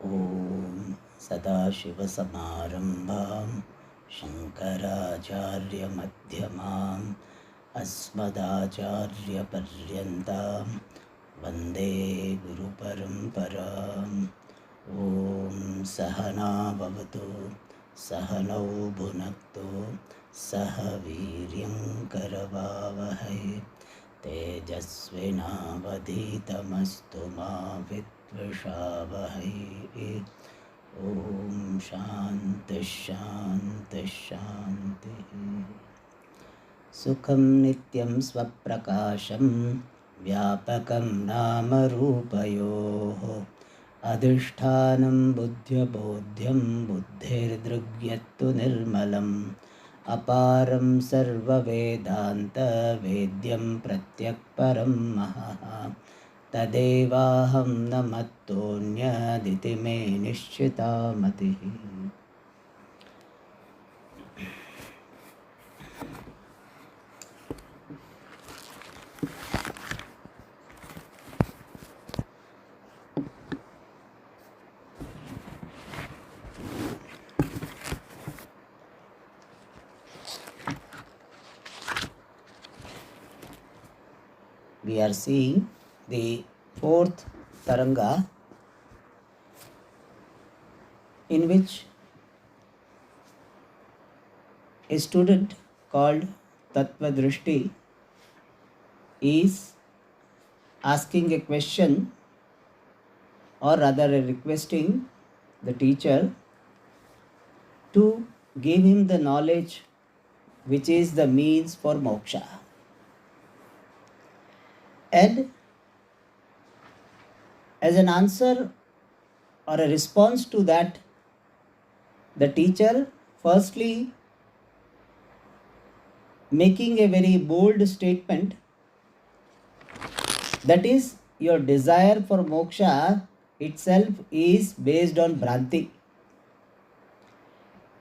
ॐ सदाशिवसमारम्भां शङ्कराचार्यमध्यमाम् अस्मदाचार्यपर्यन्तां वन्दे गुरुपरम्पराम्। ॐ सहना भवतु सहनौ भुनक्तु सह वीर्यं करवावहै तेजस्विनावधीतमस्तु मा विद्विषावहै। ॐ शान्तिः शान्तिः शान्तिः। सुखं नित्यं स्वप्रकाशं व्यापकं नामरूपयोः अधिष्ठानं बुद्ध्यबोध्यं बुद्धिर्दृग्यत्तु निर्मलम् अपारं सर्ववेदान्तवेद्यं प्रत्यक्परं महः तदेवाहं न मत्तोऽन्यदिति मे निश्चिता मतिः। We are seeing the fourth taranga, in which a student called Tattva Drishti is asking a question, or rather requesting the teacher to give him the knowledge which is the means for moksha. And as an answer or a response to that, the teacher firstly making a very bold statement, that is, your desire for moksha itself is based on Bhranti.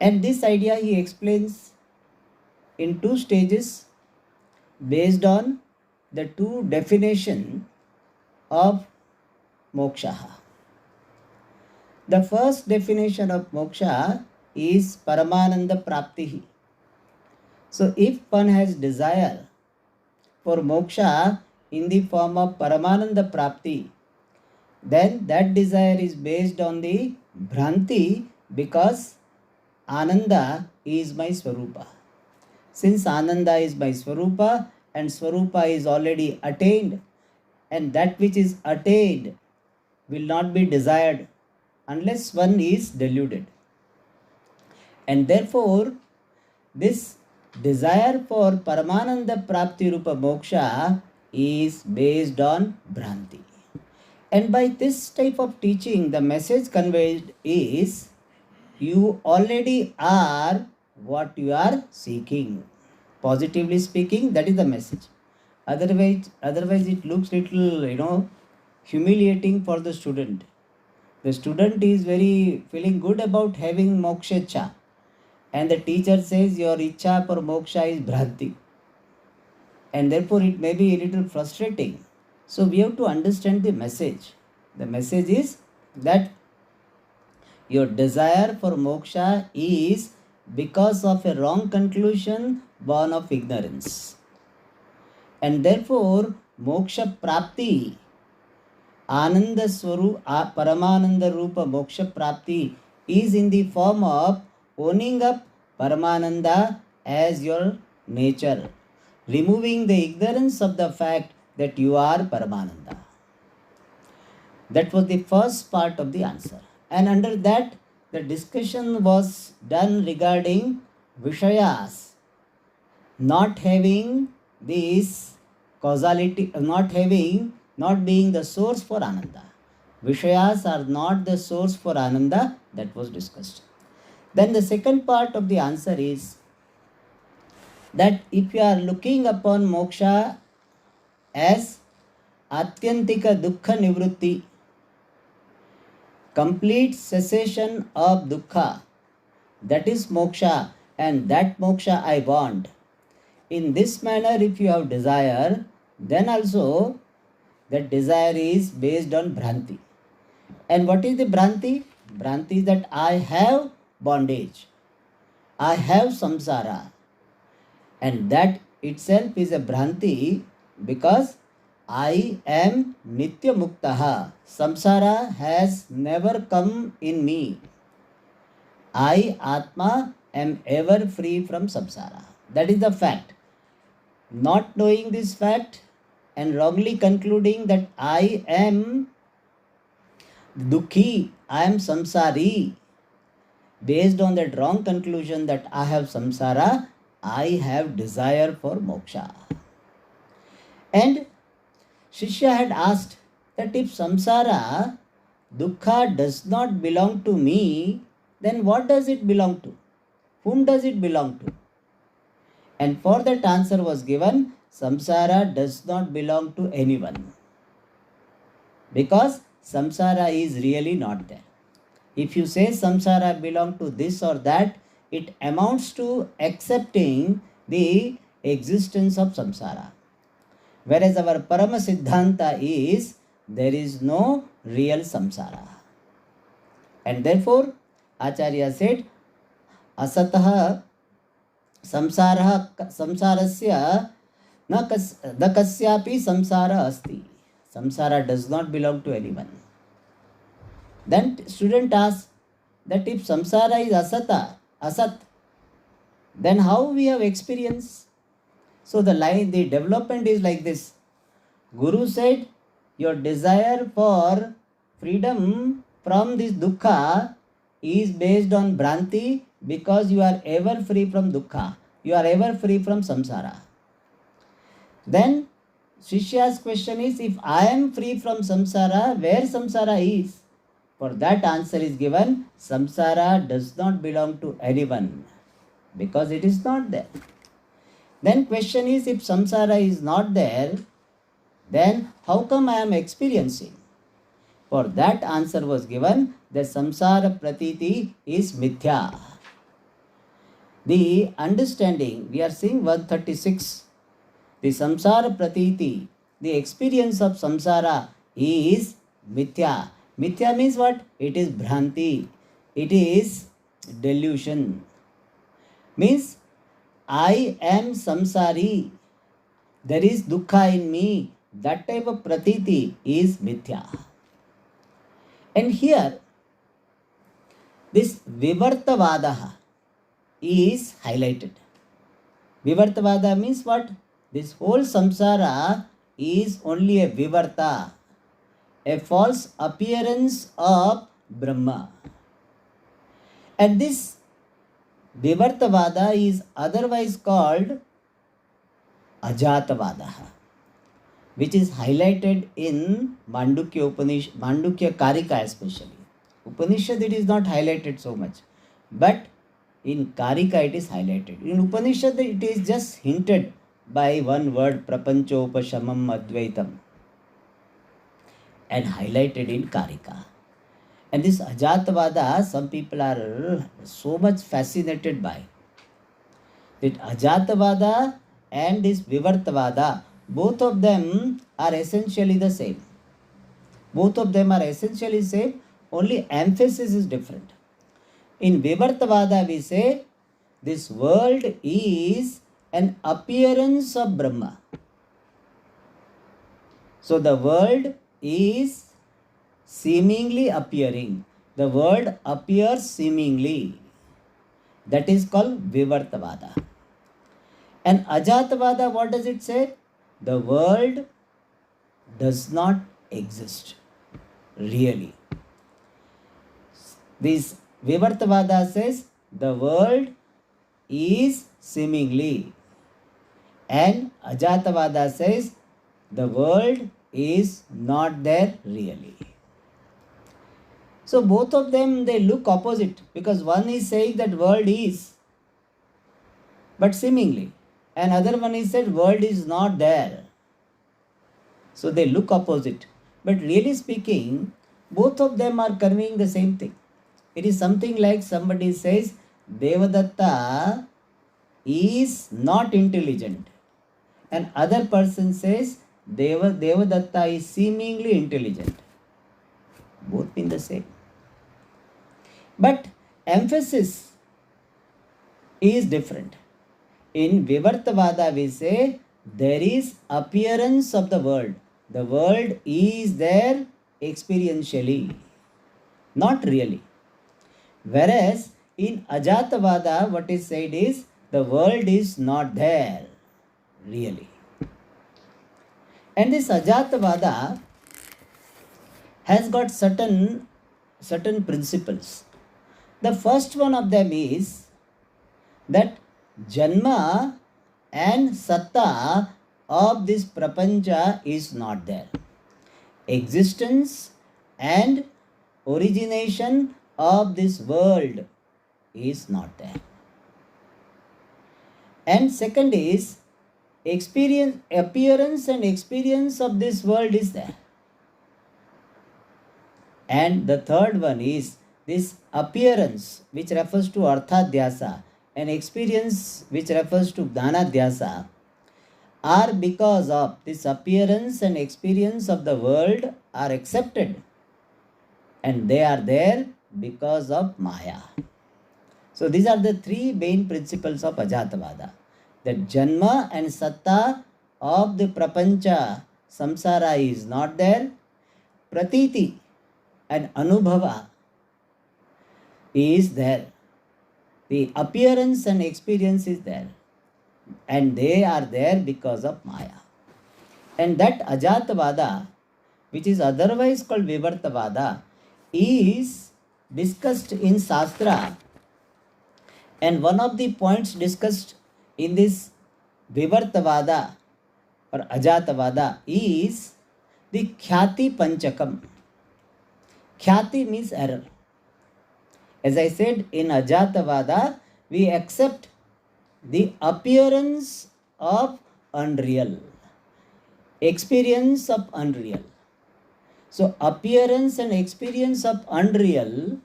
And this idea he explains in two stages based on the two definitions of moksha. The first definition of moksha is Paramananda Prapti. So if one has desire for moksha in the form of Paramananda Prapti, then that desire is based on the Bhranti, because Ananda is my Swarupa. Since Ananda is my Swarupa and Swarupa is already attained, and that which is attained will not be desired unless one is deluded. And therefore, this desire for Paramananda Prapti Rupa Moksha is based on Bhranti. And by this type of teaching, the message conveyed is, you already are what you are seeking. Positively speaking, that is the message. Otherwise it looks little, humiliating for the student. The student is very feeling good about having moksha ichha, and the teacher says your ichha for moksha is Bhranti. And therefore it may be a little frustrating. So we have to understand the message. The message is that your desire for moksha is because of a wrong conclusion born of ignorance. And therefore, moksha prapti, Ananda Swaru, Paramananda Rupa moksha prapti is in the form of owning up Paramananda as your nature, removing the ignorance of the fact that you are Paramananda. That was the first part of the answer. And under that, the discussion was done regarding Vishayas not having this causality, not being the source for Ananda. Vishayas are not the source for Ananda, that was discussed. Then the second part of the answer is that if you are looking upon moksha as Atyantika Dukkha Nivrutti, complete cessation of dukkha, that is moksha, and that moksha I want. In this manner, if you have desire, then also that desire is based on Bhranti. And what is the Bhranti? Bhranti is that I have bondage, I have samsara, and that itself is a Bhranti because I am Nitya Muktaha. Samsara has never come in me. I, Atma, am ever free from samsara. That is the fact. Not knowing this fact and wrongly concluding that I am Dukhi, I am samsari, based on that wrong conclusion that I have samsara, I have desire for moksha. And Shishya had asked that if samsara, dukkha does not belong to me, then what does it belong to? Whom does it belong to? And for that answer was given, samsara does not belong to anyone. Because samsara is really not there. If you say samsara belong to this or that, it amounts to accepting the existence of samsara. Whereas our Parama Siddhanta is, there is no real samsara. And therefore, Acharya said, asataha samsarasya na kasyapi samsara asti. Samsara does not belong to anyone. Then student asks that if samsara is asat, then how we have experience? So the development is like this. Guru said, your desire for freedom from this dukkha is based on Bhranti because you are ever free from dukkha. You are ever free from samsara. Then Shishya's question is, if I am free from samsara, where samsara is? For that answer is given, samsara does not belong to anyone because it is not there. Then question is, if samsara is not there, then how come I am experiencing? For that answer was given, the samsara pratiti is mithya. The understanding, we are seeing 136, the samsara pratiti, the experience of samsara is mithya. Mithya means what? It is bhranti. It is delusion. Means I am samsari. There is dukkha in me. That type of pratiti is mithya. And here, this vivartavadaha is highlighted. Vivartavada means what? This whole samsara is only a vivarta, a false appearance of Brahma. And this vivartavada is otherwise called ajatavada, which is highlighted in Mandukya Upanishad, Mandukya Karika especially. Upanishad it is not highlighted so much, but in Karika it is highlighted. In Upanishad it is just hinted by one word, prapanchopashamam advaitam, and highlighted in Karika. And this Ajatavada, some people are so much fascinated by. That Ajatavada and this Vivartavada, both of them are essentially the same. Both of them are essentially same, only emphasis is different. In Vivartavada we say, this world is an appearance of Brahma. So the world is seemingly appearing. The world appears seemingly. That is called Vivartavada. And Ajatavada, what does it say? The world does not exist really. This Vivartavada says the world is seemingly, and Ajatavada says the world is not there really. So both of them, they look opposite, because one is saying that world is, but seemingly, and other one is said world is not there. So they look opposite, but really speaking, both of them are conveying the same thing. It is something like somebody says Devadatta is not intelligent, and other person says Devadatta is seemingly intelligent. Both mean the same. But emphasis is different. In Vivartavada, we say there is appearance of the world. The world is there experientially, not really. Whereas in Ajatavada, what is said is the world is not there really. And this Ajatavada has got certain principles. The first one of them is that Janma and Satta of this Prapancha is not there. Existence and origination of this world is not there. And second is appearance and experience of this world is there. And the third one is this appearance, which refers to Arthadhyasa, and experience, which refers to Dhanadhyasa, are because of this appearance and experience of the world are accepted. And they are there because of Maya. So these are the three main principles of Ajatavada. That Janma and Satta of the Prapancha, Samsara is not there. Pratiti and Anubhava is there. The appearance and experience is there. And they are there because of Maya. And that Ajatavada, which is otherwise called Vivartavada, is discussed in Shastra. And one of the points discussed in this Vivartavada or Ajatavada is the Khyati Panchakam. Khyati means error. As I said, in Ajatavada, we accept the appearance of unreal, experience of unreal. So, appearance and experience of unreal,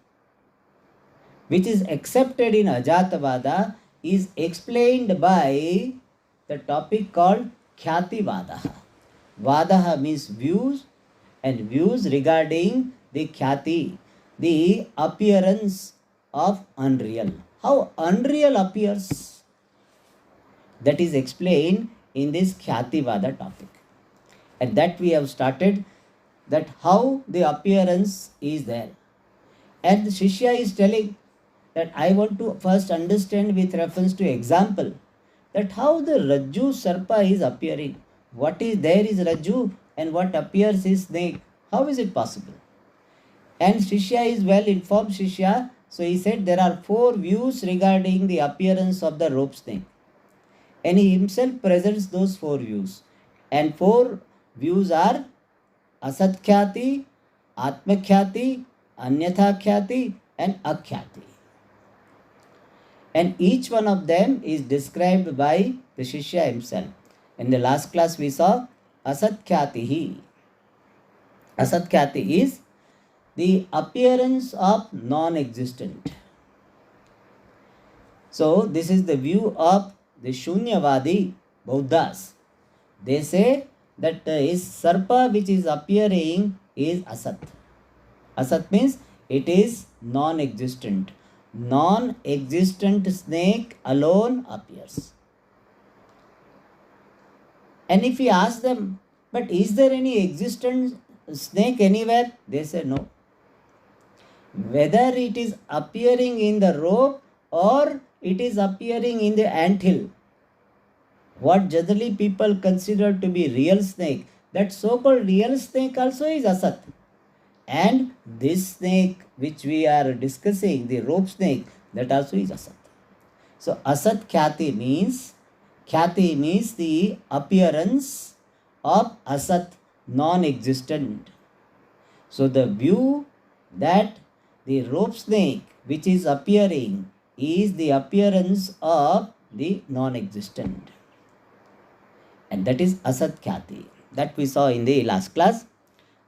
which is accepted in Ajatavada, is explained by the topic called Khyati Vadaha. Vadaha means views, and views regarding the Khyati, the appearance of unreal. How unreal appears, that is explained in this Khyati Vada topic. And that we have started, that how the appearance is there. And the Shishya is telling that I want to first understand with reference to example that how the Rajju Sarpa is appearing. What is there is Rajju and what appears is snake. How is it possible? And Shishya is well informed Shishya. So he said there are 4 views regarding the appearance of the rope snake. And he himself presents those 4 views. And 4 views are Asatkhyati, Atmakhyati, Anyatha-khyati and Akhyati. And each one of them is described by the Shishya himself. In the last class we saw Asatkyatihi. Asatkyati is the appearance of non-existent. So this is the view of the Shunyavadi Buddhas. They say that is Sarpa which is appearing is Asat. Asat means it is non-existent. Non-existent snake alone appears. And if we ask them, but is there any existent snake anywhere? They say no. Whether it is appearing in the rope or it is appearing in the anthill, what generally people consider to be real snake, that so-called real snake also is Asat. And this snake which we are discussing, the rope snake, that also is Asat. So Asat Khyati means the appearance of Asat, non-existent. So the view that the rope snake which is appearing is the appearance of the non-existent. And that is Asat Khyati. That we saw in the last class.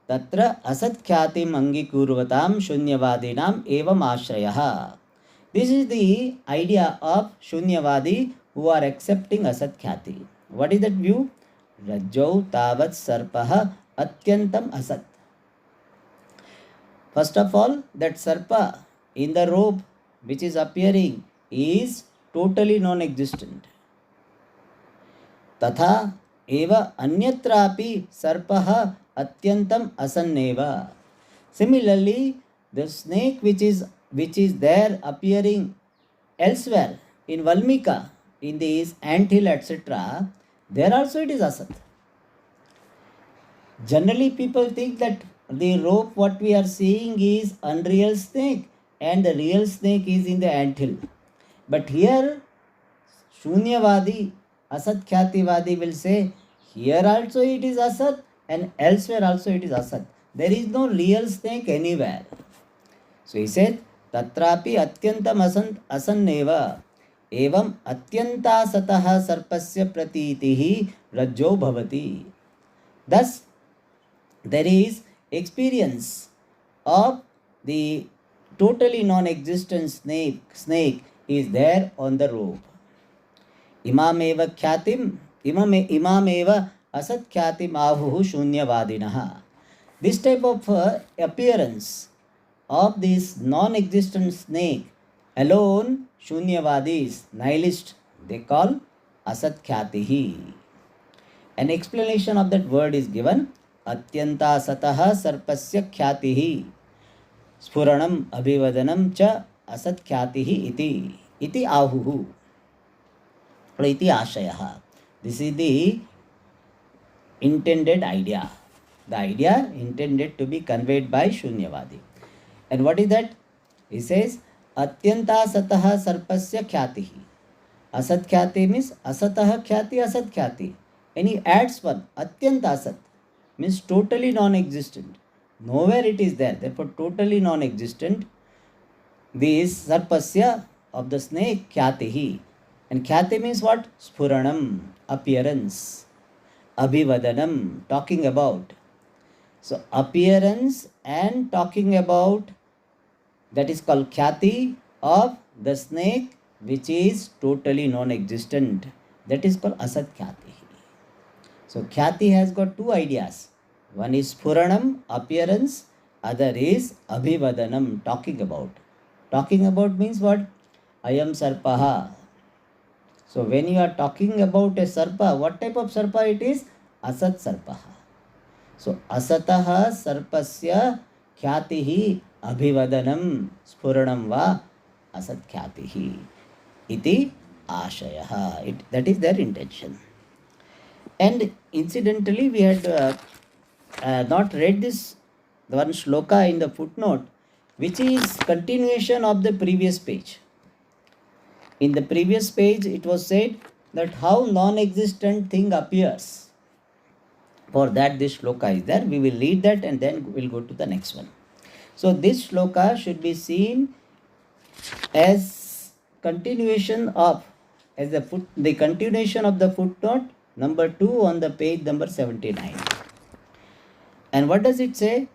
Tatra asat khyati angikurvatam shunyavadinam evam ashrayaha. This is the idea of Shunyavadi who are accepting asat khyati. What is that view? Rajjau tavat sarpaha atyantam asat. First of all, that sarpa in the rope which is appearing is totally non-existent. Tatha eva anyatrapi sarpaha atyantam asanneva. Similarly, the snake which is there appearing elsewhere in Valmika, in these anthill, etc., there also it is asat. Generally, people think that the rope what we are seeing is unreal snake and the real snake is in the anthill. But here, Shunyavadi, Asat Khyatiwadi will say, here also it is Asat and elsewhere also it is Asat. There is no real snake anywhere. So he said, Tatrapi Atyantam Asanneva Evam Atyanta Sataha Sarpasya Pratitihi Rajjo Bhavati. Thus, there is experience of the totally non-existent snake is there on the rope. Imameva kyatim, imameva asat kyatim ahuhu shunyavadinaha. This type of appearance of this non-existent snake alone, shunyavadis, nihilist, they call asat khyatihi. An explanation of that word is given. Atyanta sataha sarpasya khyatihi spuranam abhivadanam cha asat khyatihi iti ahuhu iti ashayaha. This is the intended idea. The idea intended to be conveyed by Shunyavadi. And what is that? He says, Atyanta sataha sarpasya khyatihi. Asat khyati means asataha khyati asat khyati. And he adds one, Atyanta asat means totally non-existent. Nowhere it is there. Therefore, totally non-existent. This sarpasya of the snake, khyatihi. And khyati means what? Spuranam, appearance. Abhivadanam, talking about. So, appearance and talking about, that is called khyati of the snake which is totally non-existent. That is called asat khyati. So, khyati has got two ideas. One is spuranam, appearance. Other is abhivadanam, talking about. Talking about means what? Ayam sarpaha. So, when you are talking about a sarpa, what type of sarpa it is? Asat sarpaha. So, asataha sarpasya khyatihi abhivadanam spuranam va asat khyatihi iti ashayaha. That is their intention. And incidentally, we had not read this one shloka in the footnote, which is continuation of the previous page. In the previous page, it was said that how non-existent thing appears. For that, this shloka is there. We will read that and then we'll go to the next one. So, this shloka should be seen as continuation of, as the continuation of the footnote number 2 on the page number 79. And what does it say?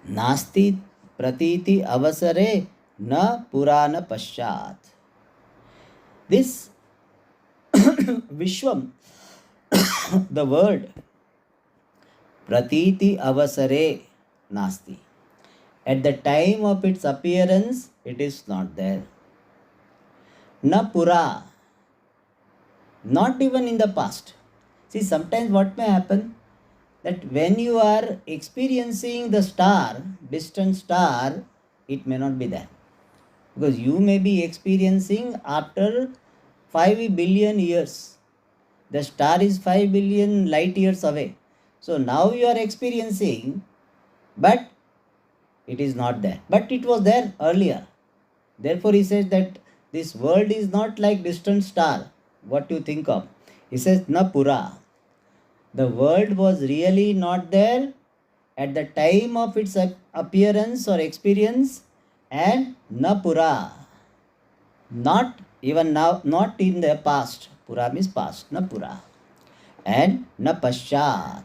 Nasti pratiti avasare na purana paschat. This Vishwam, the word pratiti avasare nasti. At the time of its appearance, it is not there. Na pura, not even in the past. See, sometimes what may happen, that when you are experiencing the star, distant star, it may not be there. Because you may be experiencing after 5 billion years. The star is 5 billion light years away. So now you are experiencing, but it is not there. But it was there earlier. Therefore he says that this world is not like distant star. What you think of? He says, na pura. The world was really not there at the time of its appearance or experience, and na pura. Not even now, not in the past. Pura means past, na pura. And na paschat.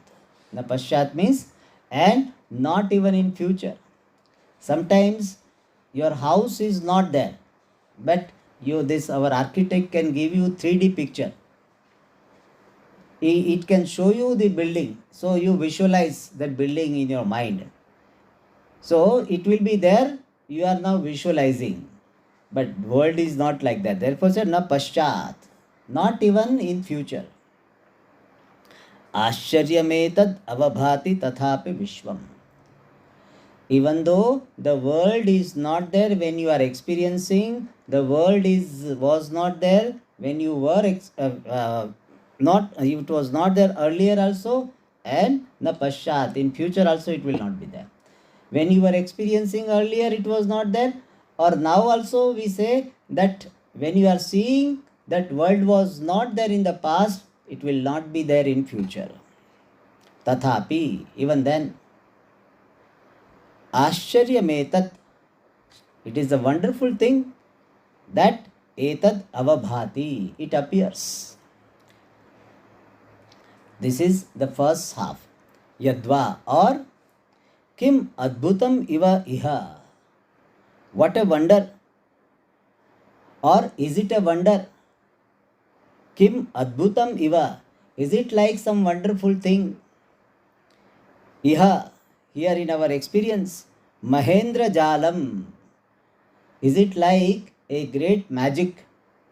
Na paschat means, and not even in future. Sometimes your house is not there, but our architect can give you 3D picture. It can show you the building, so you visualize that building in your mind. So it will be there, you are now visualizing. But world is not like that. Therefore, said na paschat, not even in future. Ashcharymetad avabhati tathapi vishvam. Even though the world is not there when you are experiencing, the world was not there when you were not, it was not there earlier also, and na paschat, in future also it will not be there. When you were experiencing earlier it was not there, or now also we say that when you are seeing that world was not there in the past, it will not be there in future. Tathapi, even then, Ashcharyametat, it is a wonderful thing that etad avabhati, it appears. This is the first half. Yadva, or kim adbhutam iva iha. What a wonder. Or is it a wonder? Kim adbhutam iva. Is it like some wonderful thing? Iha, here in our experience. Mahendra Jalam. Is it like a great magic?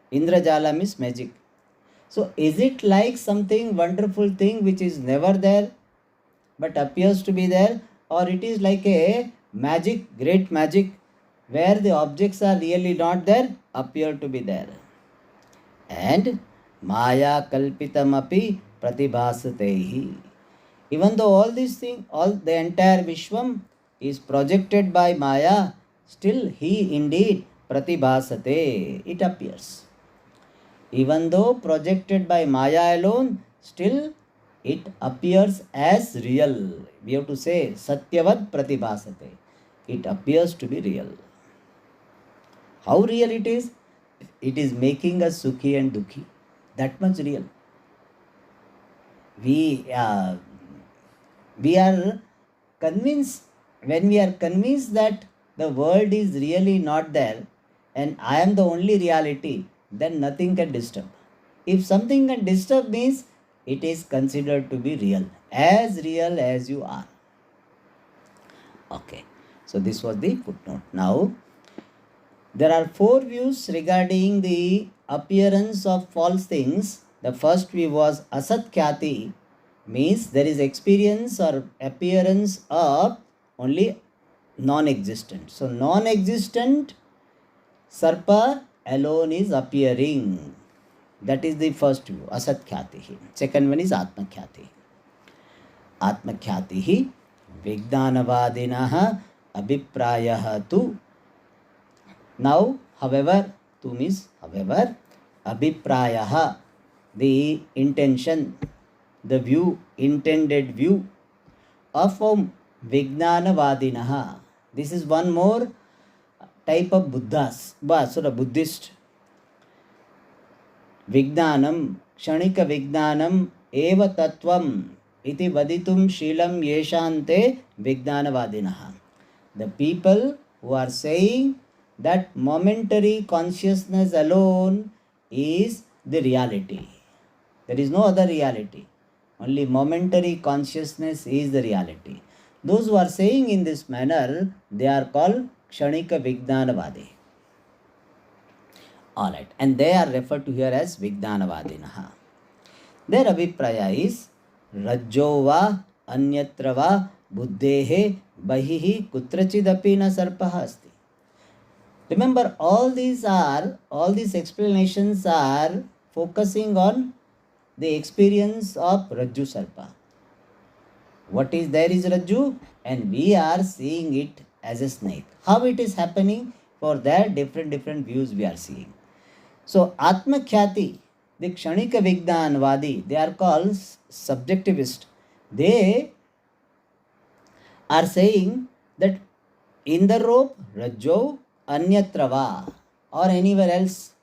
Indra Jalam is magic. So is it like something wonderful thing which is never there but appears to be there? Or it is like a magic, great magic, where the objects are really not there, appear to be there. And Maya kalpitamapi pratibhasatehi. Even though all these things, all the entire Vishwam is projected by Maya, still he indeed pratibhasate, it appears. Even though projected by Maya alone, still it appears as real. We have to say Satyavad pratibhasate. It appears to be real. How real it is? It is making us sukhi and dukhi. That much real. We are convinced, when we are convinced that the world is really not there and I am the only reality, then nothing can disturb. If something can disturb means it is considered to be real as you are. Okay, so this was the footnote. Now, there are 4 views regarding the appearance of false things. The first view was asat khyati, means there is experience or appearance of only non-existent. So non-existent sarpa alone is appearing. That is the first view, asat khyati. Second one is atma khyati. Atma khyati vignanavadinaha abhiprayah tu. Now, however, to means however, abhiprayah, the intention, the view, intended view of Vijnanavadinaha. This is one more type of Buddhas, Buddhist. Vijnanam, Kshanika Vijnanam, Eva Tattvam, iti vaditum Shilam Yeshante Vijnanavadinaha. The people who are saying that momentary consciousness alone is the reality. There is no other reality. Only momentary consciousness is the reality. Those who are saying in this manner, they are called Kshanika Vijnanavadi. Alright, and they are referred to here as Vijnanavadinaha. Their abhipraya is Rajjova Anyatrava Buddhehe Bahihi Kutrachidapi na Sarpaha Asti. Remember, all these explanations are focusing on the experience of Rajju Sarpa. What is there is Rajju, and we are seeing it as a snake. How it is happening? For that, different views we are seeing. So, Atma Khyati, the Kshanika Vijnanavadi, they are called subjectivist. They are saying that in the rope, Rajjo, Anyatrava, or anywhere else,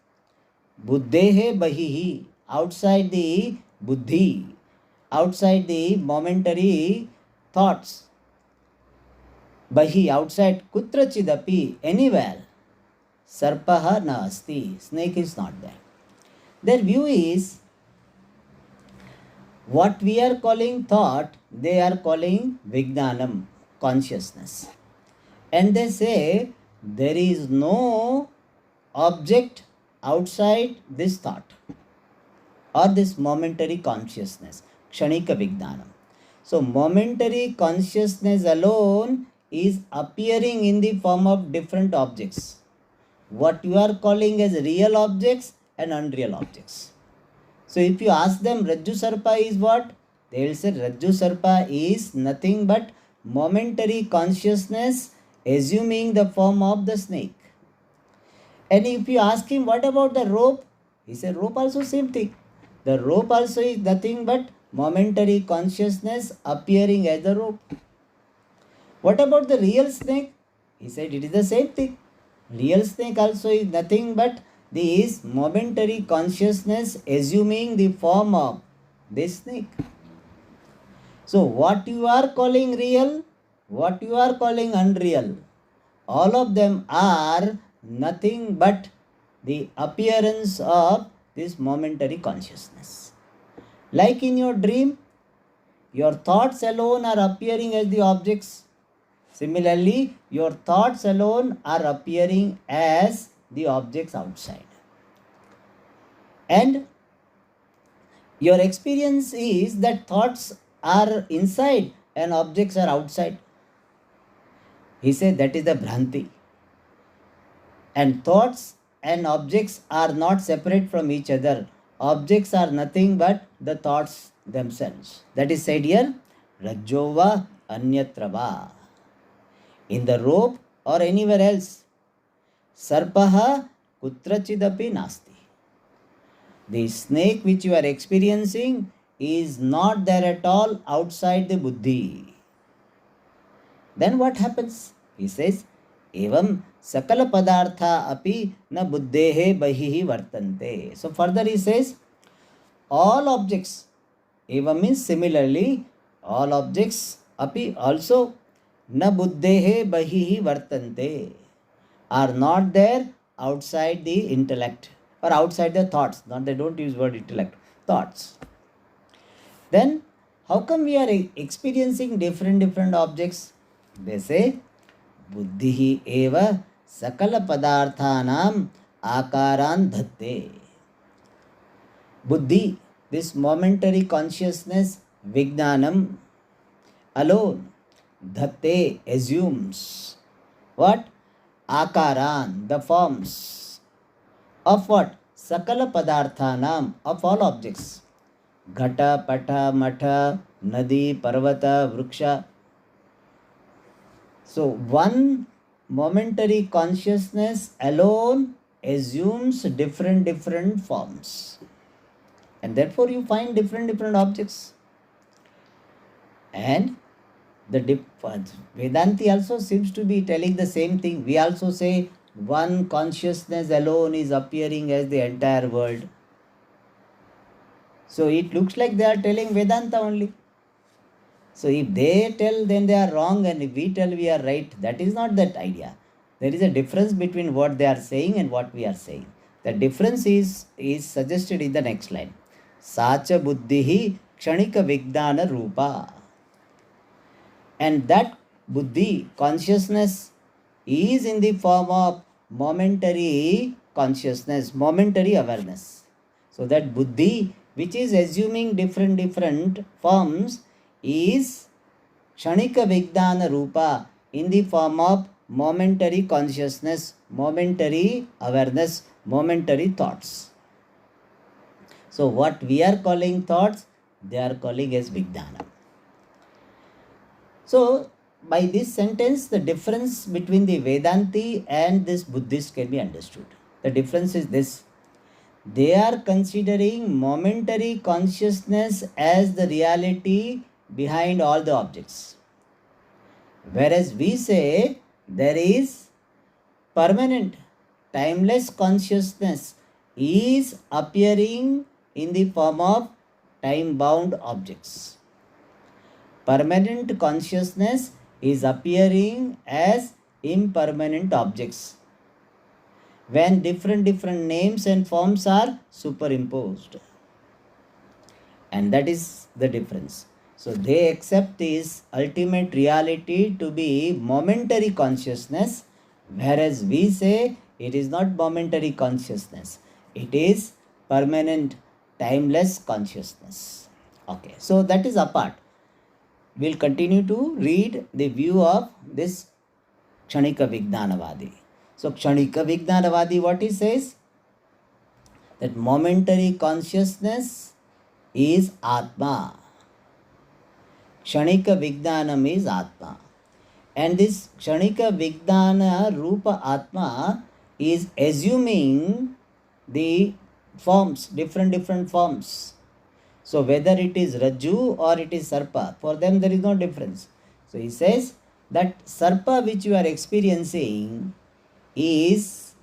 Buddhehe Bahihi, outside the Buddhi, outside the momentary thoughts, Bahi, outside Kutrachidapi, anywhere, Sarpaha na asti, snake is not there. Their view is, what we are calling thought, they are calling Vijnanam, consciousness. And they say there is no object outside this thought or this momentary consciousness, kshanika vijnanam. So momentary consciousness alone is appearing in the form of different objects, what you are calling as real objects and unreal objects. So if you ask them Rajju Sarpa is what? They will say Rajju Sarpa is nothing but momentary consciousness assuming the form of the snake. And if you ask him what about the rope? He said rope also same thing. The rope also is nothing but momentary consciousness appearing as the rope. What about the real snake? He said it is the same thing. Real snake also is nothing but this momentary consciousness assuming the form of this snake. So what you are calling real, what you are calling unreal, all of them are nothing but the appearance of this momentary consciousness. Like in your dream, your thoughts alone are appearing as the objects. Similarly, your thoughts alone are appearing as the objects outside. And your experience is that thoughts are inside and objects are outside. He said that is the Bhranti. And thoughts and objects are not separate from each other. Objects are nothing but the thoughts themselves. That is said here, Rajjova Anyatrava. In the rope or anywhere else, Sarpaha Kutrachidapi Nasti. The snake which you are experiencing is not there at all outside the buddhi. Then what happens? He says, Evam sakala padartha api na buddhehe bahihi vartante. So further he says, all objects, evam means similarly, all objects api also na buddhehe bahihi vartante, are not there outside the intellect or outside the thoughts. Not they don't use word intellect, thoughts. Then how come we are experiencing different objects? They say buddhihi eva sakala padarthanam akaran dhatte. Buddhi, this momentary consciousness, vijnanam, alone, dhatte, assumes. What? Akaran, the forms. Of what? Sakala padarthanam, of all objects. Ghata, pata, matha, nadi, parvata, vriksha. So one momentary consciousness alone assumes different forms. And therefore you find different objects. And the Vedanti also seems to be telling the same thing. We also say one consciousness alone is appearing as the entire world. So it looks like they are telling Vedanta only. So if they tell, then they are wrong, and if we tell, we are right. That is not that idea. There is a difference between what they are saying and what we are saying. The difference is suggested in the next line. Sacha buddhihi kshanika vijnana rupa. And that buddhi, consciousness, is in the form of momentary consciousness, momentary awareness. So that buddhi, which is assuming different forms, is kshanika vijnana rupa, in the form of momentary consciousness, momentary awareness, momentary thoughts. So what we are calling thoughts, they are calling as vijnana. So by this sentence, the difference between the Vedanti and this Buddhist can be understood. The difference is this. They are considering momentary consciousness as the reality behind all the objects. Whereas we say there is permanent, timeless consciousness is appearing in the form of time-bound objects. Permanent consciousness is appearing as impermanent objects when different names and forms are superimposed. And that is the difference. So they accept this ultimate reality to be momentary consciousness, whereas we say it is not momentary consciousness. It is permanent, timeless consciousness. Okay, so that is apart. We'll continue to read the view of this Kshanika Vijnanavadi. So Kshanika Vijnanavadi, what he says? That momentary consciousness is Atma. Kshanika Vijnanam is Atma. And this Kshanika Vijnana Rupa Atma is assuming the forms, different forms. So whether it is Rajju or it is Sarpa, for them there is no difference. So he says that Sarpa which you are experiencing is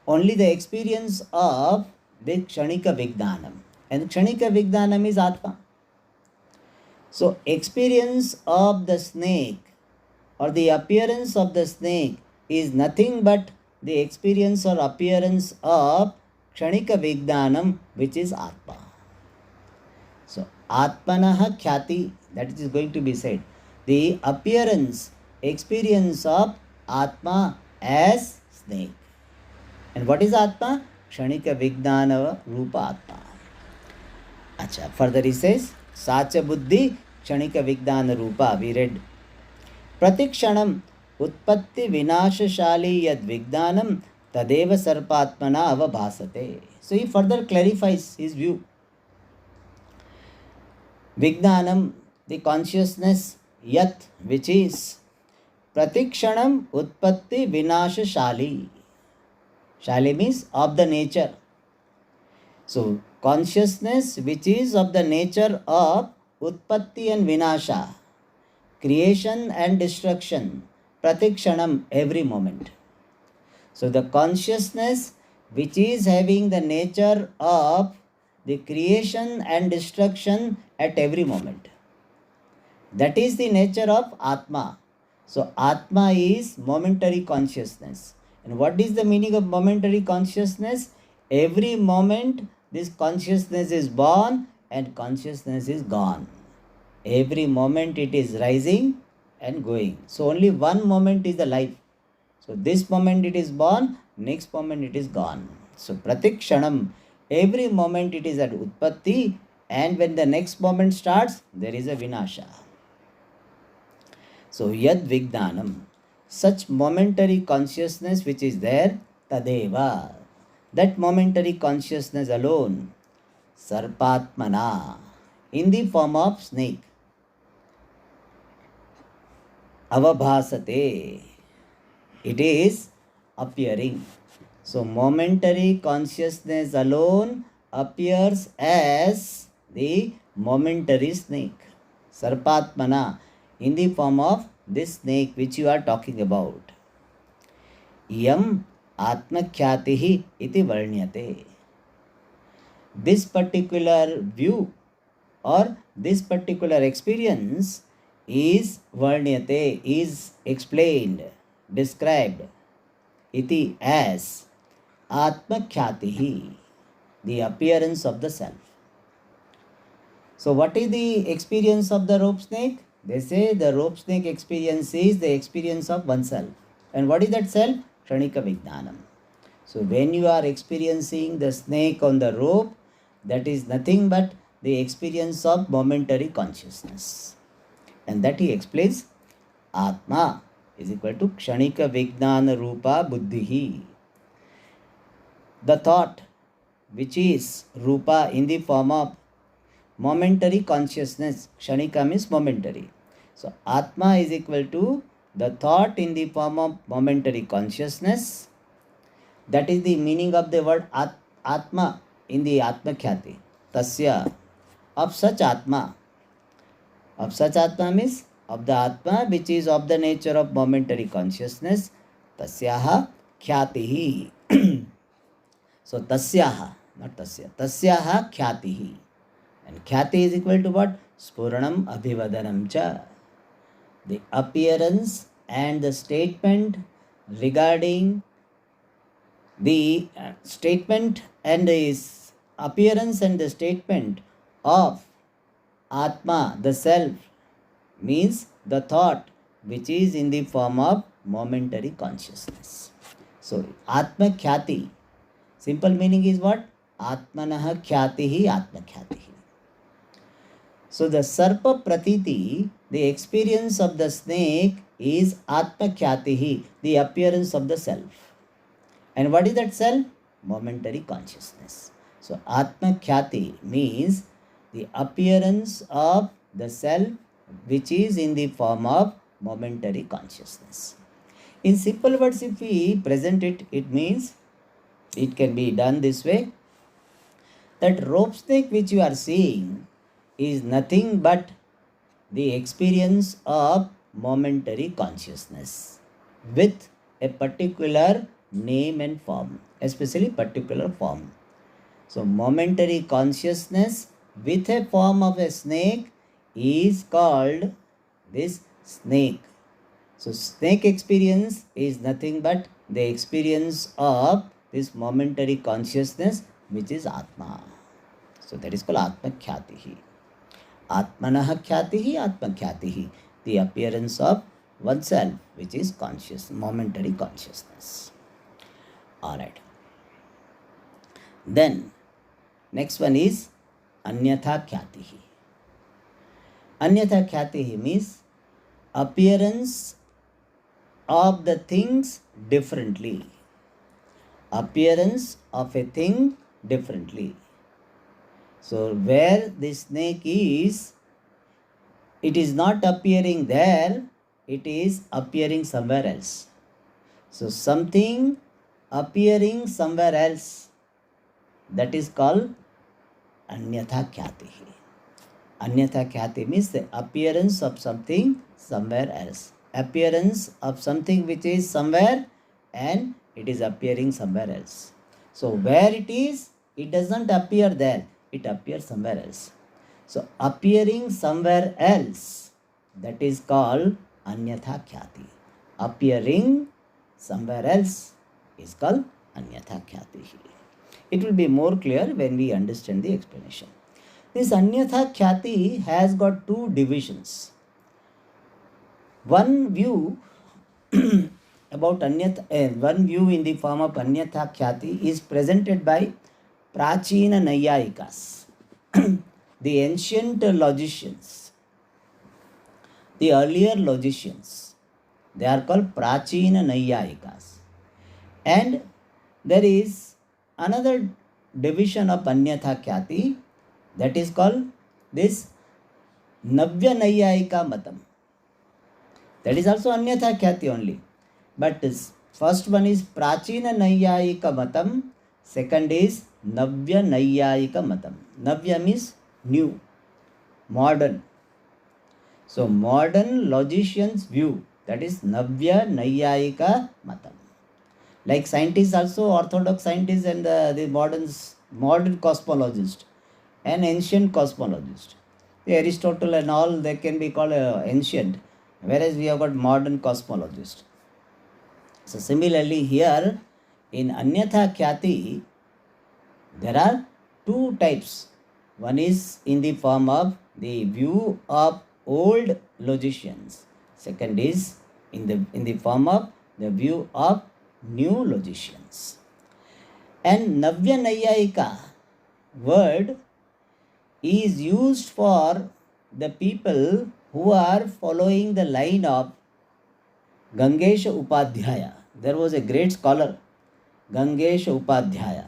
only the experience of the Kshanika Vijnanam. And Kshanika Vijnanam is Atma. So experience of the snake or the appearance of the snake is nothing but the experience or appearance of Kshanika Vijnanam, which is Atma. So Atmanaha Khyati, that is going to be said. The appearance, experience of Atma as snake. And what is Atma? Kshanika Vijnana Rupa Atma. Acha, further he says, Sacha Buddhi Kshanika Vijnana Rupa. We read. Pratikshanam Utpatti Vinashashali Yad Vijnanam Tadeva Sarpatmana Avabhasate. So he further clarifies his view. Vijnanam, the consciousness, Yat, which is Pratikshanam Utpatti Vinashashali. Shali means of the nature. So consciousness which is of the nature of Utpatti and Vinasha, creation and destruction, Pratikshanam, every moment. So the consciousness which is having the nature of the creation and destruction at every moment. That is the nature of Atma. So Atma is momentary consciousness. And what is the meaning of momentary consciousness? Every moment this consciousness is born and consciousness is gone. Every moment it is rising and going. So only one moment is the life. So this moment it is born, next moment it is gone. So Pratikshanam, every moment it is at Utpatti, and when the next moment starts, there is a Vinasha. So Yad Vijnanam, such momentary consciousness which is there, Tadeva, that momentary consciousness alone, Sarpatmana, in the form of snake, Avabhasate, it is appearing. So momentary consciousness alone appears as the momentary snake, Sarpatmana, in the form of this snake which you are talking about. Yam Atmakhyatihi iti varnyate. This particular view or this particular experience is varnyate, is explained, described, iti as Atmakhyatihi, the appearance of the self. So what is the experience of the rope snake? They say the rope snake experience is the experience of oneself. And what is that self? Kshanika Vijnanam. So when you are experiencing the snake on the rope, that is nothing but the experience of momentary consciousness. And that he explains, Atma is equal to Kshanika Vijnana Rupa Buddhihi. The thought which is Rupa in the form of momentary consciousness. Kshanika means momentary. So Atma is equal to the thought in the form of momentary consciousness. That is the meaning of the word Atma in the Atmakhyati. Tasya, of such Atma. Of such Atma means of the Atma which is of the nature of momentary consciousness. Tasyaha Khyatihi. So Tasyaha, not Tasya. Tasyaha Khyatihi. And Khyati is equal to what? Spuranam Abhivadanam cha. The appearance and the statement regarding the statement and his appearance and the statement of Atma, the self, means the thought which is in the form of momentary consciousness. So, Atma Khyati, simple meaning is what? Atmanah Khyatihi Atma Khyatihi. So, the Sarpa Pratiti, the experience of the snake, is Atma Khyatihi, the appearance of the self. And what is that self? Momentary consciousness. So, Atma Khyati means the appearance of the self which is in the form of momentary consciousness. In simple words, if we present it, it means it can be done this way, that rope snake which you are seeing is nothing but the experience of momentary consciousness with a particular name and form, especially particular form. So, momentary consciousness with a form of a snake is called this snake. So, snake experience is nothing but the experience of this momentary consciousness which is Atma. So, that is called Atma Khyatihi. Atmanah Khyatihi Atma Khyatihi, the appearance of oneself which is conscious, momentary consciousness. Alright. Then, next one is Anyatha Khyatihi. Anyatha Khyatihi means appearance of the things differently. Appearance of a thing differently. So, where the snake is, it is not appearing there, it is appearing somewhere else. So, something appearing somewhere else, that is called Anyatha Khyatihi. Anyatha Khyati means the appearance of something somewhere else. Appearance of something which is somewhere and it is appearing somewhere else. So, where it is, it doesn't appear there, it appears somewhere else. So, appearing somewhere else, that is called Anyatha Khyati. Appearing somewhere else is called Anyatha Khyatihi. It will be more clear when we understand the explanation. This Anyatha Khyati has got two divisions. One view about one view in the form of Anyatha Khyati is presented by Prachina Nayayikas, the ancient logicians, the earlier logicians. They are called Prachina Nayayikas. And there is another division of Anyatha Khyati, that is called this Navya Nayayika Matam. That is also Anyatha Khyati only. But this first one is Prachina Nayayika Matam, second is Navya Nayayika Matam. Navya means new, modern. So, modern logicians' view, that is Navya Nayayika Matam. Like scientists also, orthodox scientists and the modern cosmologist and ancient cosmologist. The Aristotle and all, they can be called ancient, whereas we have got modern cosmologist. So, similarly here in Anyatha Khyati, there are two types. One is in the form of the view of old logicians. Second is in the form of the view of new logicians. And Navya Nayayika word is used for the people who are following the line of Gangesha Upadhyaya. There was a great scholar, Gangesha Upadhyaya.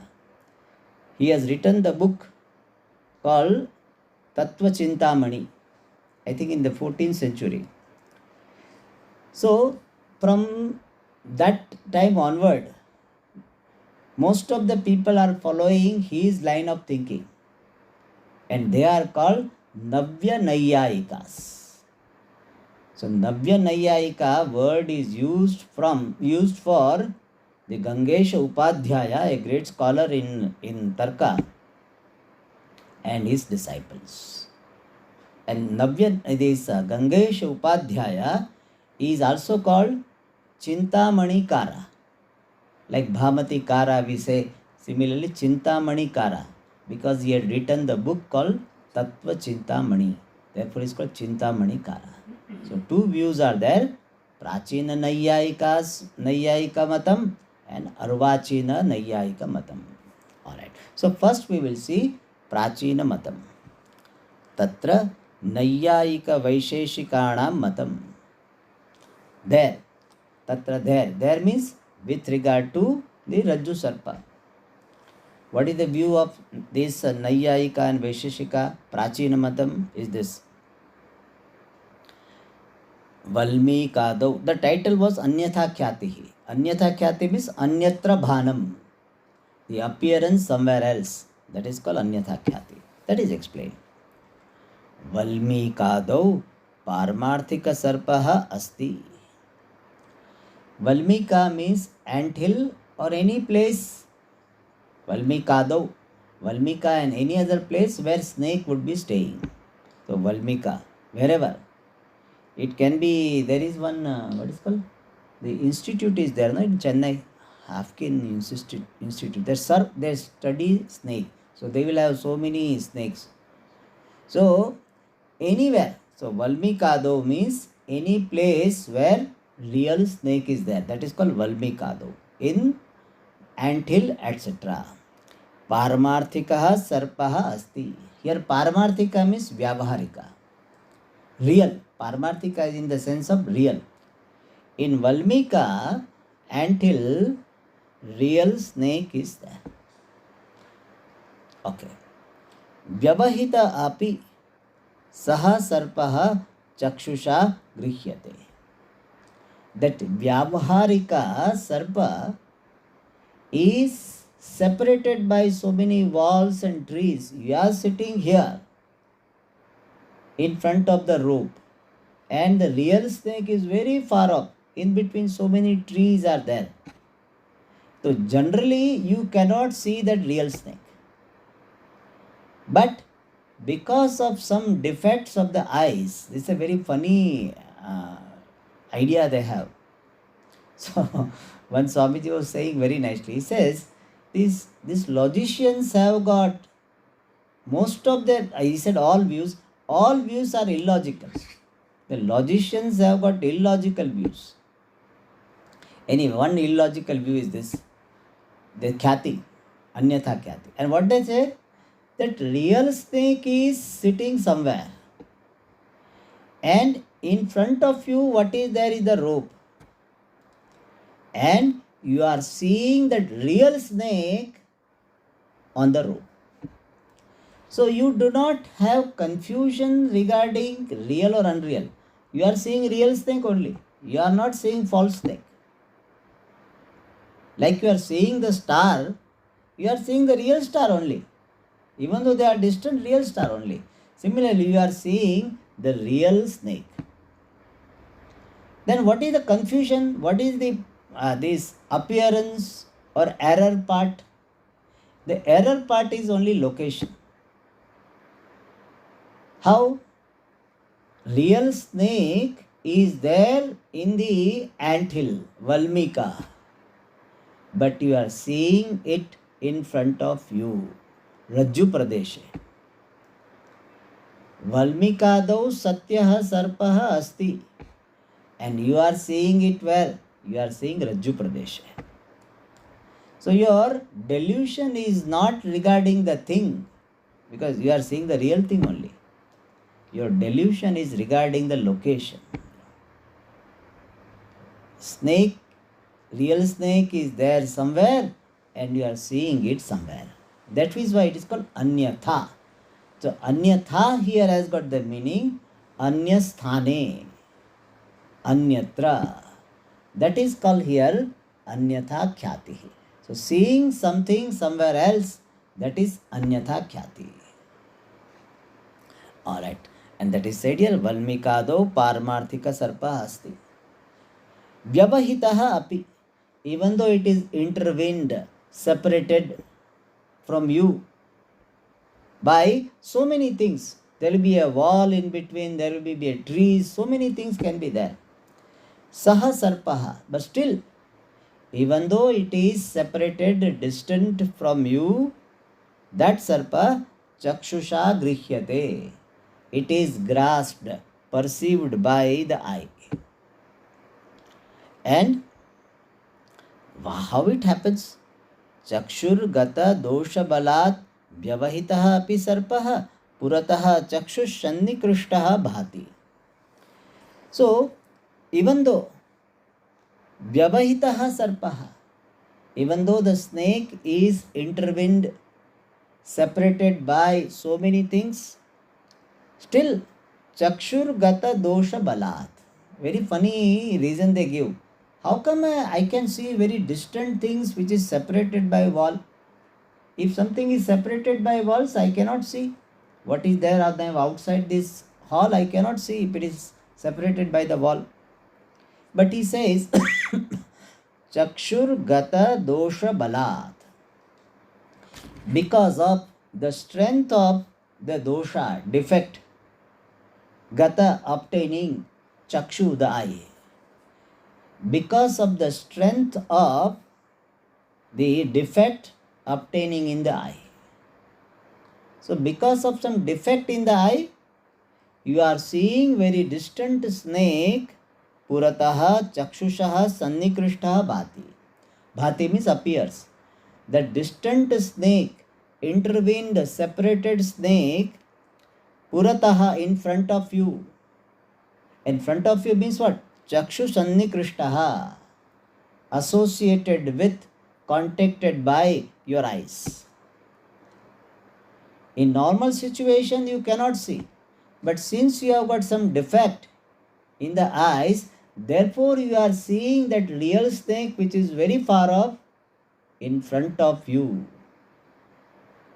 He has written the book called Tattva Chintamani, I think in the 14th century. So, from that time onward, most of the people are following his line of thinking, and they are called Navya Nayayikas. So, Navya Nayayika word is used for the Gangesha Upadhyaya, a great scholar in Tarka, and his disciples. And this Gangesha Upadhyaya is also called Chintamani Kara. Like Bhamati Kara we say, similarly Chintamani Kara, because he had written the book called Tattva Chintamani, Therefore, it's called Chintamani Kara. So, two views are there: Prachina Nayyayika Matam and Arvachina Nayyayika Matam. Alright. So, first we will see Prachina Matam. Tatra Nayyayika Vaisheshikanam Matam. There. Tatra there. There means with regard to the Rajju Sarpa. What is the view of this Nayyayika and Vaisheshika? Prachina Matam is this. Valmikadau. The title was Anyatha Khyatihi. Anyatha Khyati means Anyatra Bhanam. The appearance somewhere else. That is called Anyatha Khyati. That is explained. Valmikadau Parmarthika Sarpaha Asti. Valmika means anthill or any place. Valmikadau. Valmika and any other place where snake would be staying. So Valmika, wherever. It can be, there is one, what is called? The institute is there, no, in Chennai. Hafkin Institute. They study snake. So they will have so many snakes. So anywhere. So Valmikado means any place where real snake is there. That is called Valmikado. In anthill, etc. Paramarthikaha sarpaha asti. Here Paramarthika means Vyavaharika. Real. Paramarthika is in the sense of real. In Valmika, anthill, real snake is there. Okay. Vyavahita api saha sarpaha chakshusha grihyate. That Vyavaharika sarpa is separated by so many walls and trees. You are sitting here in front of the rope, and the real snake is very far off. In between so many trees are there. So generally you cannot see that real snake. But because of some defects of the eyes, this is a very funny idea they have. So one Swamiji was saying very nicely. He says, these logicians have got most of their, he said all views are illogical. The logicians have got illogical views. Anyway, one illogical view is this, the Khyati, Anyatha Khyati. And what they say? That real snake is sitting somewhere. And in front of you, what is there is the rope. And you are seeing that real snake on the rope. So you do not have confusion regarding real or unreal. You are seeing real snake only. You are not seeing false snake. Like you are seeing the star, you are seeing the real star only. Even though they are distant, real star only. Similarly, you are seeing the real snake. Then what is the confusion? What is the this appearance or error part? The error part is only location. How? Real snake is there in the anthill, Valmika. But you are seeing it in front of you, Rajju Pradeshe. Valmikadau Satyaha Sarpaha Asti. And you are seeing it where? You are seeing Rajju Pradeshe. So your delusion is not regarding the thing, because you are seeing the real thing only. Your delusion is regarding the location. Snake, real snake is there somewhere and you are seeing it somewhere. That is why it is called Anyatha. So Anyatha here has got the meaning Anyasthane, Anyatra. That is called here Anyatha Khyati. So seeing something somewhere else, that is Anyatha Khyati. Alright. And that is said here, Valmikado Paramarthika Sarpa Asti. Vyavahitaha api. Even though it is intervened, separated from you by so many things. There will be a wall in between, there will be a tree, so many things can be there. Saha Sarpaha. But still, even though it is separated, distant from you, that Sarpa Chakshusha Grihyate. it is grasped, perceived by the eye. And how it happens? Chakshur gata dosha balat vyavahitah api sarpah puratah chakshush sannikrishtaha bhati. So, even though vyavahitah sarpah, even though the snake is intervened, separated by so many things, still chakshur gata dosha balat. Very funny reason they give. How come I can see very distant things which is separated by wall? If something is separated by walls, I cannot see. What is there outside this hall, I cannot see if it is separated by the wall. But he says, Chakshur gata dosha balat. Because of the strength of the dosha, defect, gata obtaining, chakshu the eye. Because of the strength of the defect obtaining in the eye. So because of some defect in the eye, you are seeing very distant snake, purataha chakshushaha sannikrishtaha bhati. Bhati means appears. The distant snake, intervened, separated snake, purataha in front of you. In front of you means what? Chakshu sannikrishtaha, associated with, contacted by your eyes. In normal situation you cannot see, but since you have got some defect in the eyes, therefore you are seeing that real snake which is very far off in front of you,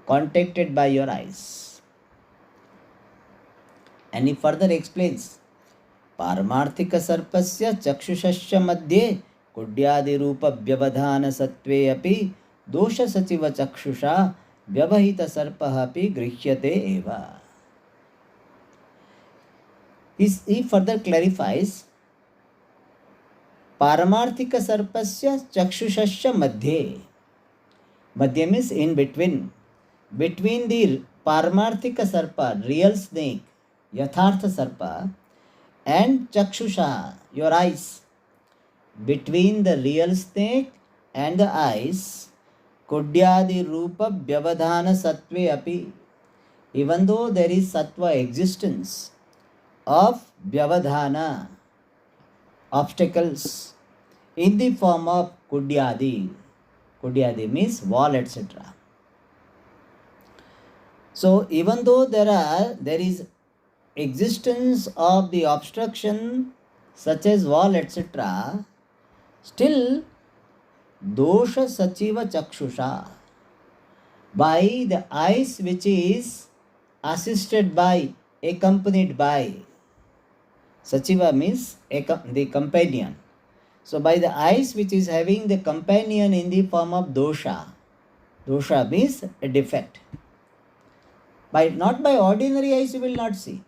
contacted by your eyes. And he further explains, Paramarthika sarpasya chakshushasya madhye kudyadi rupa vyavadhana satve api dosha sachiva chakshusha vyavahita sarpah api grihyate eva. He further clarifies, Paramarthika sarpasya chakshushasya madhye. Madhya means in between. Between the Paramarthika sarpa, real snake, yathartha sarpa, and chakshusha, your eyes. Between the real snake and the eyes, kudyadi rupa vyavadhana sattve api. Even though there is sattva existence of vyavadhana, obstacles, in the form of kudyadi. Kudyadi means wall, etc. So even though there is existence of the obstruction such as wall, etc., still dosha sachiva chakshusha, by the eyes which is assisted by, accompanied by, sachiva means the companion. So by the eyes which is having the companion in the form of dosha, dosha means a defect. Not by ordinary eyes you will not see.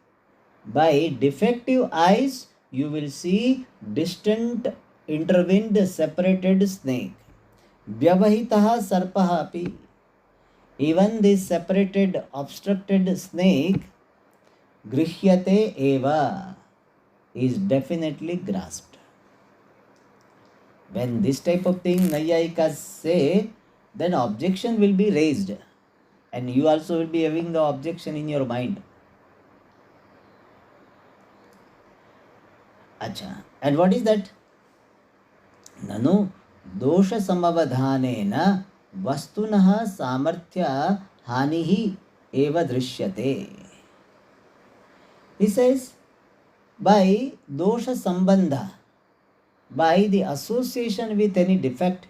By defective eyes you will see distant, intervened, separated snake. Vyavahitaha sarpaha api. Even this separated, obstructed snake, grihyate eva, is definitely grasped. When this type of thing Nayayikas say, then objection will be raised. And you also will be having the objection in your mind. Acha. And what is that? Nanu dosha samavadhanena vastunaha samarthya hanihi eva drishyate. He says, by dosha sambandha, by the association with any defect,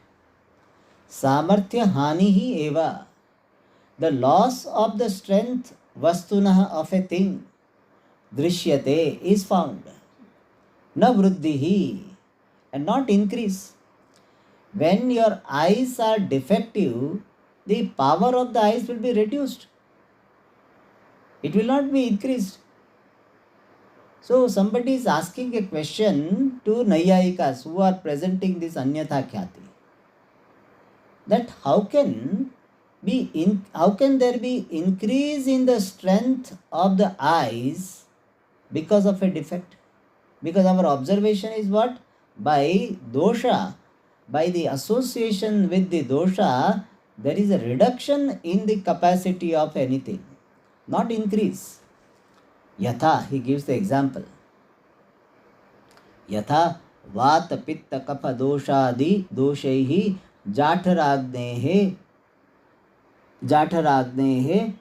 samarthya hanihi eva, the loss of the strength vastunaha of a thing, drishyate, is found. Na vruddhihi, and not increase. When your eyes are defective, the power of the eyes will be reduced. It will not be increased. So somebody is asking a question to Nayayikas who are presenting this Anyatha Khyati, that how can how can there be increase in the strength of the eyes because of a defect? Because our observation is what? By dosha, by the association with the dosha, there is a reduction in the capacity of anything, not increase. Yatha, he gives the example. Yatha vat pitta kapha doshadi doshaihi jaఠराग्नेः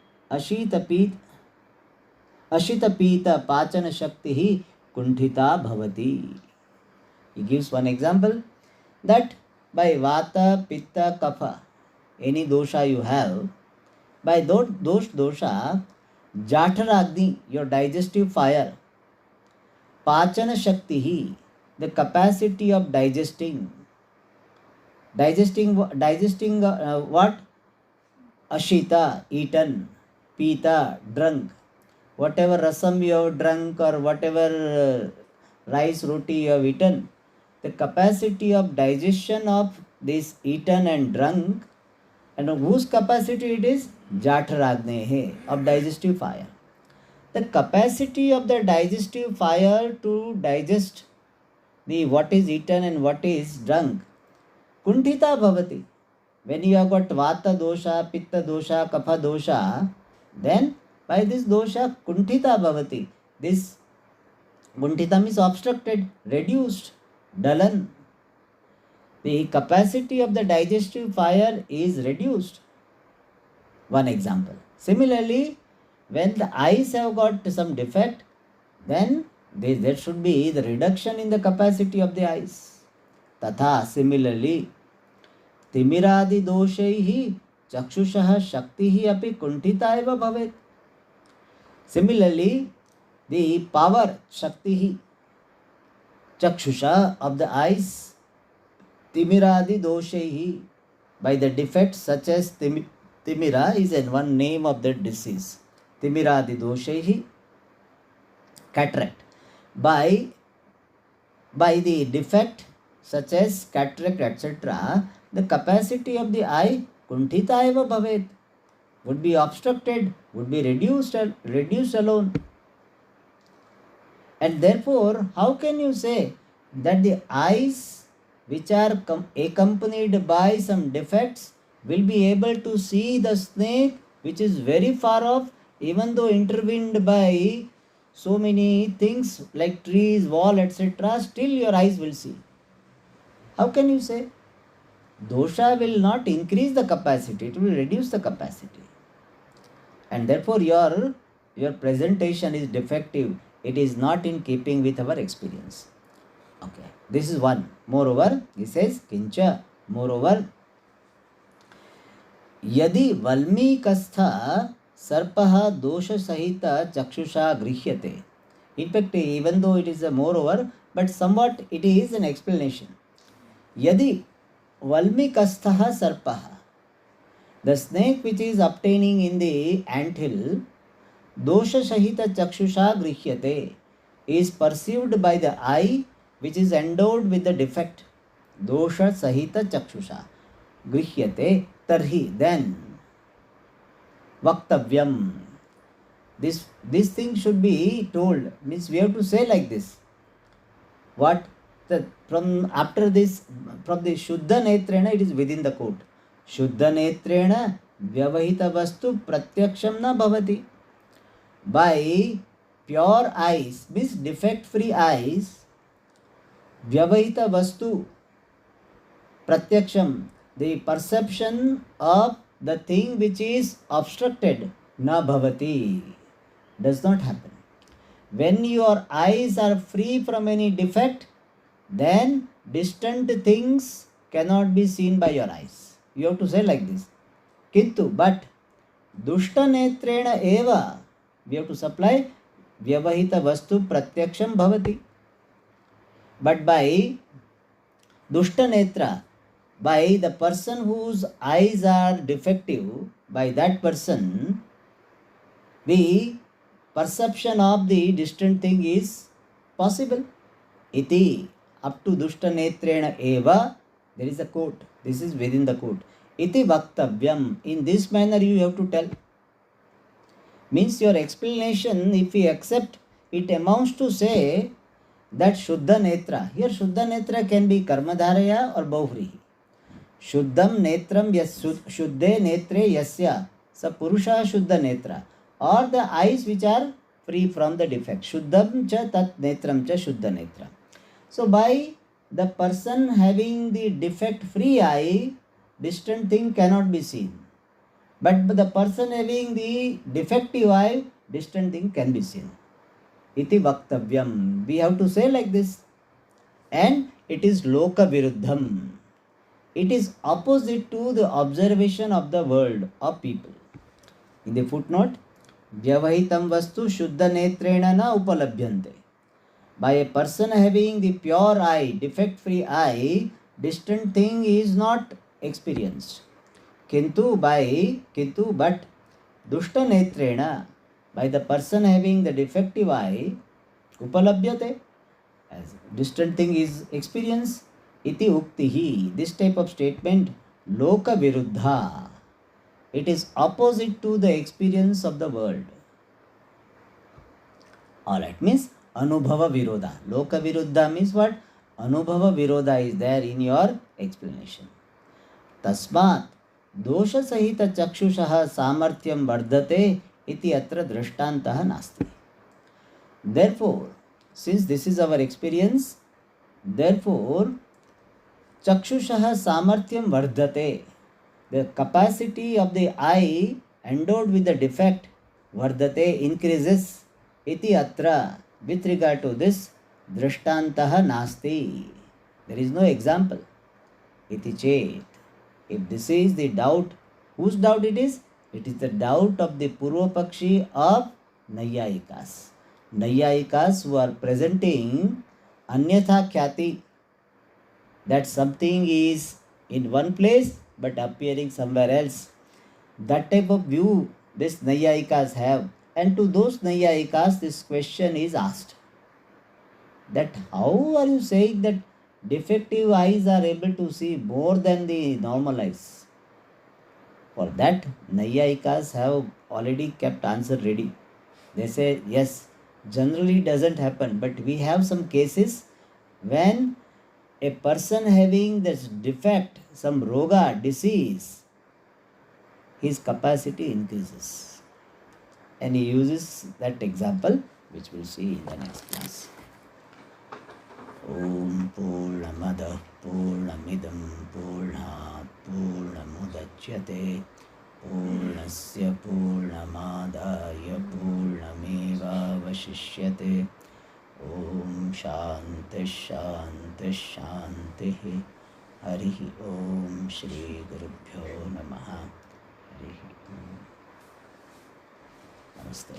अशितपीत पाचन शक्ति कुंठिता भवति. He gives one example that by vata, pitta, kapha, any dosha you have, by those dosha, jaఠराग्नि, your digestive fire, pachana shakti, the capacity of digesting what? Ashita, eaten, pita, drunk, whatever rasam you have drunk or whatever rice roti you have eaten, the capacity of digestion of this eaten and drunk, and whose capacity it is? Jaఠराग्नेः, of digestive fire. The capacity of the digestive fire to digest the what is eaten and what is drunk, kuntita bhavati. When you have got vata dosha, pitta dosha, kapha dosha, then by this dosha kuntita bhavati. This kuntita means obstructed, reduced, dullen. The capacity of the digestive fire is reduced. One example. Similarly, when the eyes have got some defect, then there should be the reduction in the capacity of the eyes. Tatha, similarly, तिमिरादि दोषैः चक्षुषः शक्तिः अपि कुंठिता एव भवेत्. Similarly, the power, shakti, chakshusha of the eyes, timiradi doshaihi, by the defects such as timira is one name of the disease. Timiradi doshaihi, cataract. By the defect such as cataract, etc., the capacity of the eye kuntita eva bhavet, would be obstructed, would be reduced alone. And therefore, how can you say that the eyes which are accompanied by some defects will be able to see the snake which is very far off, even though intervened by so many things like trees, wall, etc., still your eyes will see? How can you say? Dosha will not increase the capacity, it will reduce the capacity. And therefore your presentation is defective. It is not in keeping with our experience. Okay, this is one. Moreover, he says, kincha, moreover, यदि वल्मीकस्थ सर्पः दोष सहित चक्षुषा गृह्यते. In fact, even though it is a moreover, but somewhat it is an explanation. Yadi Valmikastha sarpaha, the snake which is obtaining in the anthill, dosha sahita chakshusha grihyate, is perceived by the eye which is endowed with the defect. Dosha sahita chakshusha grihyate, tarhi, then vaktavyam. This thing should be told, means we have to say like this. What? From after this, from the Shuddha Netrena, it is within the quote. Shuddha Netrena Vyavahita Vastu Pratyaksham na bhavati. By pure eyes, means defect-free eyes, Vyavahita Vastu Pratyaksham, the perception of the thing which is obstructed, na bhavati, does not happen. When your eyes are free from any defect, then distant things cannot be seen by your eyes. You have to say like this. Kintu, but dushta netrena eva, we have to supply vyavahita vastu pratyaksham bhavati. But by dushta netra, by the person whose eyes are defective, by that person, the perception of the distant thing is possible. Iti, up to dushta netrena eva, there is a quote. This is within the quote. iti vaktavyam. In this manner you have to tell. Means your explanation, if we accept, it amounts to say that Shuddha Netra. Here Shuddha Netra can be Karmadharaya or Bahuvrihi. Shuddham Netram Shuddhe Netre Yasya Sa Purusha Shuddha Netra. Or the eyes which are free from the defect. Shuddham cha tat netram cha Shuddha Netra. So by the person having the defect free eye, distant thing cannot be seen. But the person having the defective eye, distant thing can be seen. Iti vaktavyam. We have to say like this. And it is loka viruddham. It is opposite to the observation of the world of people. In the footnote, vyavahitam vastu shuddha netrena na upalabhyante. By a person having the pure eye, defect-free eye, distant thing is not experienced. Kintu but dushta netrena, by the person having the defective eye, upalabhyate, as distant thing is experienced. Iti uktihi, this type of statement, loka viruddha. It is opposite to the experience of the world. Alright, means anubhava virodha. Loka viruddha means what? Anubhava virodha is there in your explanation. Tasmat dosha sahita chakshushaha samarthyam vardhate iti atra drashtantaha nasti. Therefore, since this is our experience, therefore chakshushaha samarthyam vardhate, the capacity of the eye endowed with the defect, vardhate, increases. Iti atra, with regard to this, drashtantaha nasti, there is no example. Iti chet, if this is the doubt, whose doubt it is? It is the doubt of the Purva Pakshi of Naiyayikas. Naiyayikas who are presenting Anyatha Khyati, that something is in one place but appearing somewhere else. That type of view this Naiyayikas have. And to those Naiyayikas, this question is asked. That how are you saying that defective eyes are able to see more than the normal eyes? For that, Naiyayikas have already kept answer ready. They say, yes, generally doesn't happen, but we have some cases when a person having this defect, some roga, disease, his capacity increases. And he uses that example, which we'll see in the next class. Om Purnamada Purnamidam Purnat Purnamudachyate Purnasya Purnamadaya Purnameva Vashishyate. Om Shanti Shanti Shanti. Harihi Om Shri Gurubhyo Namaha. Harihi Om. Namaste.